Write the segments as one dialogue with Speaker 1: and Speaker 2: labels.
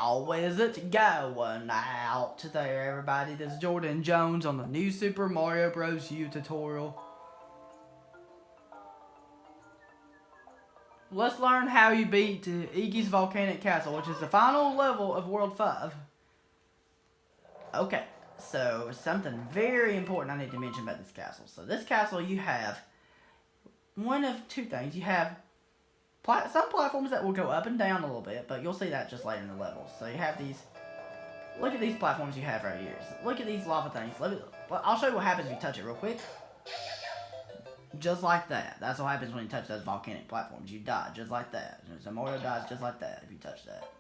Speaker 1: How is it going out there, everybody? This is Jordan Jones on the new Super Mario Bros. U tutorial. Let's learn how you beat Iggy's Volcanic Castle, which is the final level of World 5. Okay, so something very important I need to mention about this castle. So this castle, you have one of two things. You have some platforms that will go up and down a little bit, but you'll see that just later in the level. So you have these, look at these platforms you have right here. So look at these lava things. I'll show you what happens if you touch it real quick. Just like that. That's what happens when you touch those volcanic platforms. You die just like that. So Mario dies just like that if you touch that.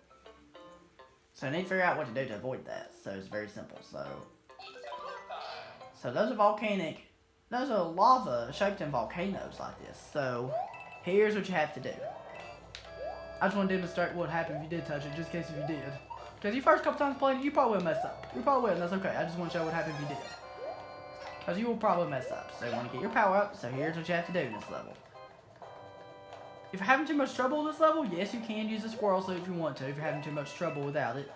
Speaker 1: So you need to figure out what to do to avoid that. So it's very simple. So those are lava shaped in volcanoes like this. So here's what you have to do. I just want to demonstrate what happened if you did touch it, just in case if you did. Because your first couple times playing it, you probably will mess up. You probably will, and that's okay. I just want to show what happened if you did. Because you will probably mess up. So you want to get your power up, so here's what you have to do in this level. If you're having too much trouble with this level, yes, you can use the squirrel suit if you want to, if you're having too much trouble without it.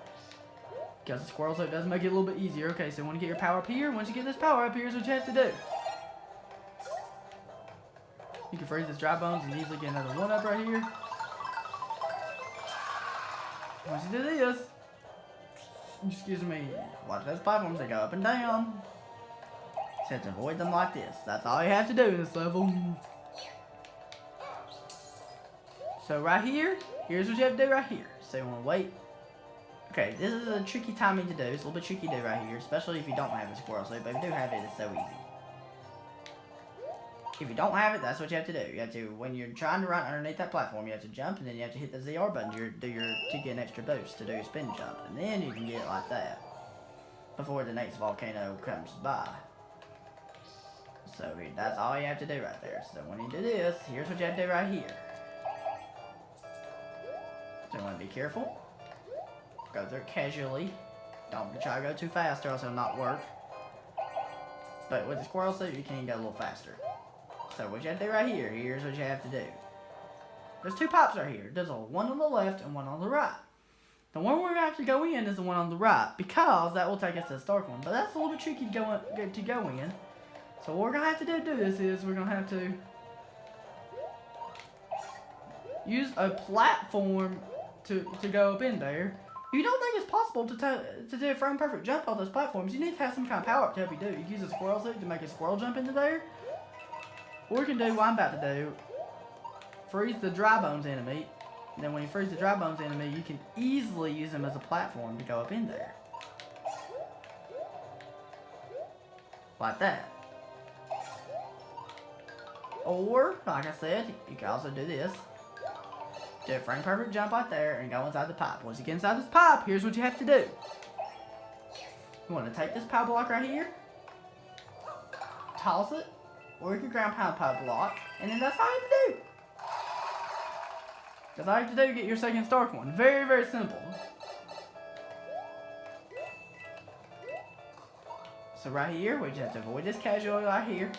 Speaker 1: Because the squirrel suit does make it a little bit easier. Okay, so you want to get your power up here. Once you get this power up, here's what you have to do. You can freeze this dry bones and easily get another one up right here. Once you do this, excuse me, watch those platforms, they go up and down. So you have to avoid them like this. That's all you have to do in this level. So right here, here's what you have to do right here. So you want to wait. Okay, this is a tricky timing to do. It's a little bit tricky to do right here, especially if you don't have a squirrel suit, but if you do have it, it's so easy. If you don't have it, that's what you have to do. You have to, when you're trying to run underneath that platform, you have to jump, and then you have to hit the ZR button to get an extra boost to do your spin jump. And then you can get it like that before the next volcano comes by. So that's all you have to do right there. So when you do this, here's what you have to do right here. So you want to be careful. Go through it casually. Don't try to go too fast or else it'll not work. But with the squirrel suit, you can go a little faster. So what you have to do right here, here's what you have to do. There's two pipes right here. There's one on the left and one on the right. The one we're going to have to go in is the one on the right, because that will take us to the start one. But that's a little bit tricky to go in. So what we're going to have to do this is, we're going to have to use a platform to go up in there. If you don't think it's possible to do a frame perfect jump on those platforms, you need to have some kind of power up to help you do. You can use a squirrel suit to make a squirrel jump into there. Or you can do what I'm about to do. Freeze the dry bones enemy. And then when you freeze the dry bones enemy, you can easily use them as a platform to go up in there. Like that. Or, like I said, you can also do this. Do a frame perfect jump right there and go inside the pipe. Once you get inside this pipe, here's what you have to do. You want to take this power block right here. Toss it. Or you can ground pound power block. And then that's all you have to do. That's all you have to do to get your second Stark one. Very, very simple. So right here, we just have to avoid this casually right here.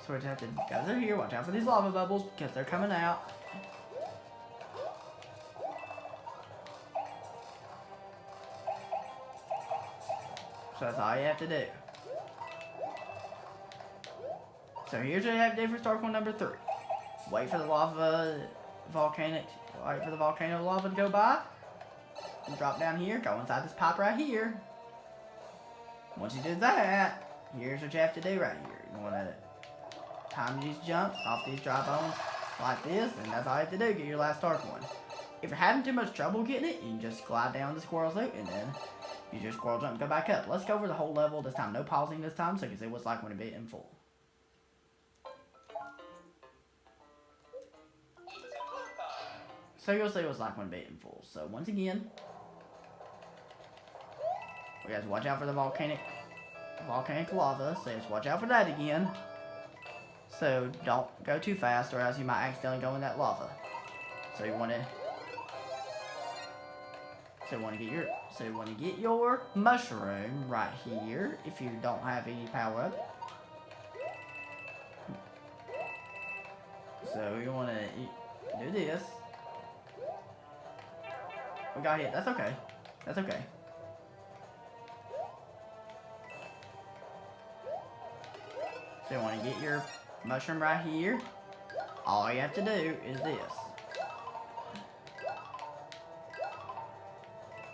Speaker 1: So we just have to go through here. Watch out for these lava bubbles because they're coming out. So that's all you have to do. So here's what you have to do for Stark one number 3. Wait for the volcano lava to go by. And drop down here, go inside this pipe right here. Once you do that, here's what you have to do right here. You want to time these jumps off these dry bones like this, and that's all you have to do, get your last Stark one. If you're having too much trouble getting it, you can just glide down the squirrel suit and then use your squirrel jump and go back up. Let's go over the whole level this time. No pausing this time, so you can see what it's like when you beat it in full. So you'll see what it's like when you beat it in full. So once again, we have to watch out for the volcanic lava. So just watch out for that again. So don't go too fast or else you might accidentally go in that lava. So you want to get your mushroom right here if you don't have any power up. So you want to do this. We got hit. That's okay. That's okay. So you want to get your mushroom right here. All you have to do is this.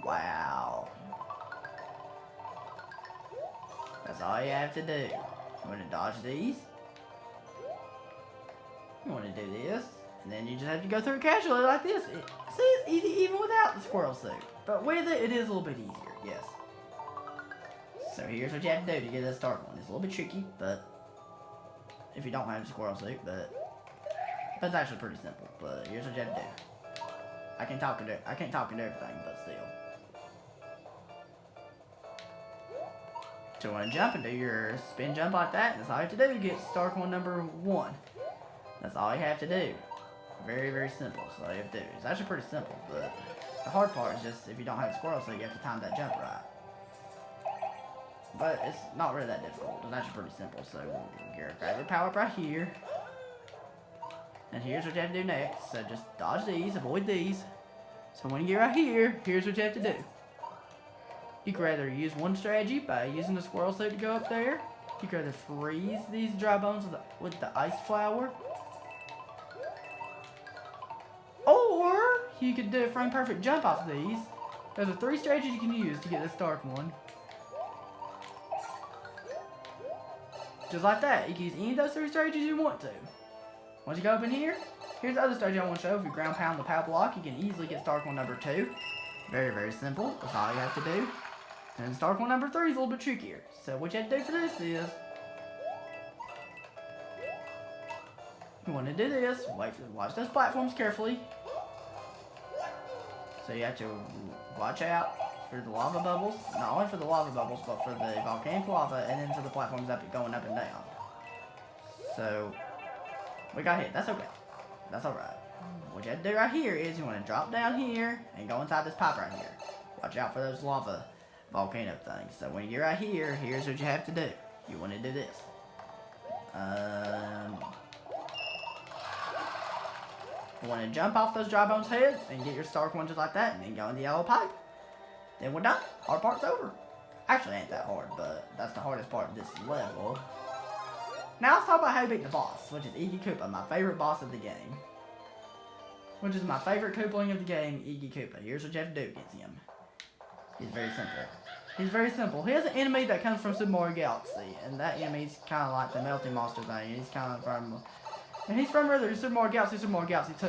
Speaker 1: Wow. That's all you have to do. You want to dodge these. You want to do this. And then you just have to go through it casually like this. See, it's easy even without the squirrel suit. But with it, it is a little bit easier, yes. So here's what you have to do to get this start one. It's a little bit tricky, but if you don't have the squirrel suit, but it's actually pretty simple. But here's what you have to do. I can't talk into everything, but still. So you want to jump and do your spin jump like that, and that's all you have to do to get start one number 1. That's all you have to do. Very, very simple. So all you have to do. It's actually pretty simple, but the hard part is just if you don't have a squirrel, so you have to time that jump right. But it's not really that difficult. It's actually pretty simple. So grab your power up right here. And here's what you have to do next. So just dodge these, avoid these. So when you get right here, here's what you have to do. You could rather use one strategy by using the squirrel suit to go up there. You could rather freeze these dry bones with the ice flower. Or you could do a frame perfect jump off these. Those are 3 strategies you can use to get this dark one. Just like that. You can use any of those 3 strategies you want to. Once you go up in here, here's the other strategy I want to show. If you ground pound the power block, you can easily get Stark one number 2. Very, very simple. That's all you have to do. And Stark one number 3 is a little bit trickier. So what you have to do for this is, you want to do this. Watch those platforms carefully. So you have to watch out for the lava bubbles. Not only for the lava bubbles, but for the volcanic lava, and then for the platforms going up and down. So we got hit. That's okay. That's alright. What you have to do right here is you want to drop down here and go inside this pipe right here. Watch out for those lava volcano things. So when you get right here, here's what you have to do. You want to do this. You want to jump off those dry bones heads and get your Stark one just like that, and then go in the yellow pipe. Then we're done. Hard part's over. Actually, it ain't that hard, but that's the hardest part of this level. Now let's talk about how you beat the boss, which is Iggy Koopa, my favorite boss of the game. Which is my favorite Koopaling of the game, Iggy Koopa. Here's what you have to do against him. He's very simple. He's very simple. He has an enemy that comes from Super Mario Galaxy, and that enemy's kind of like the melting monster thing. He's kind of from, and he's from either Super Mario Galaxy, Super Mario Galaxy 2.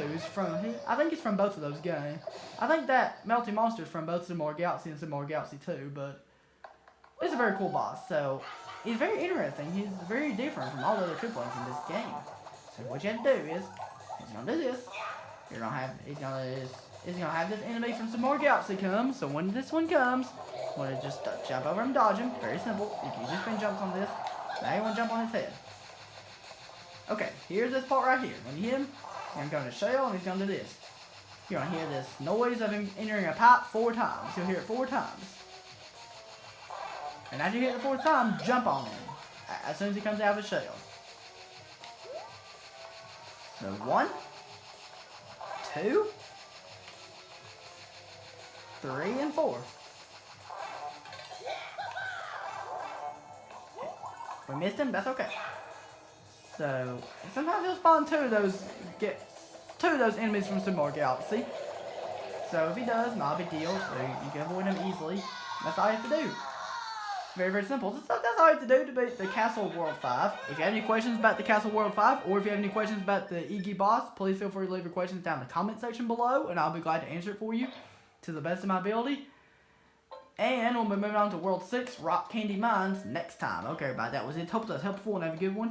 Speaker 1: I think he's from both of those games. I think that melting monster is from both Super Mario Galaxy and Super Mario Galaxy 2, but it's a very cool boss. So he's very interesting. He's very different from all the other Koopalings in this game. So what you have to do is, he's gonna do this. He's gonna have this enemy from Super Mario Galaxy come. So when this one comes, you want to just jump over and dodge him. Very simple. You can use spin jumps on this. Now you want to jump on his head. Okay, here's this part right here. When you hit him, you're going to shell and he's going to do this. You're going to hear this noise of him entering a pipe 4 times. You'll hear it 4 times. And after you hit it the 4th time, jump on him as soon as he comes out of his shell. So 1, 2, 3, and 4. We missed him, that's okay. So sometimes he'll spawn 2 of those enemies from Super Mario Galaxy. So if he does, not a big deal. So you can avoid him easily. That's all you have to do. Very, very simple. That's all you have to do to beat the Castle World 5. If you have any questions about the Castle World 5, or if you have any questions about the Iggy boss, please feel free to leave your questions down in the comment section below, and I'll be glad to answer it for you to the best of my ability. And we'll be moving on to World 6, Rock Candy Mines, next time. Okay, everybody, that was it. Hope that was helpful and have a good one.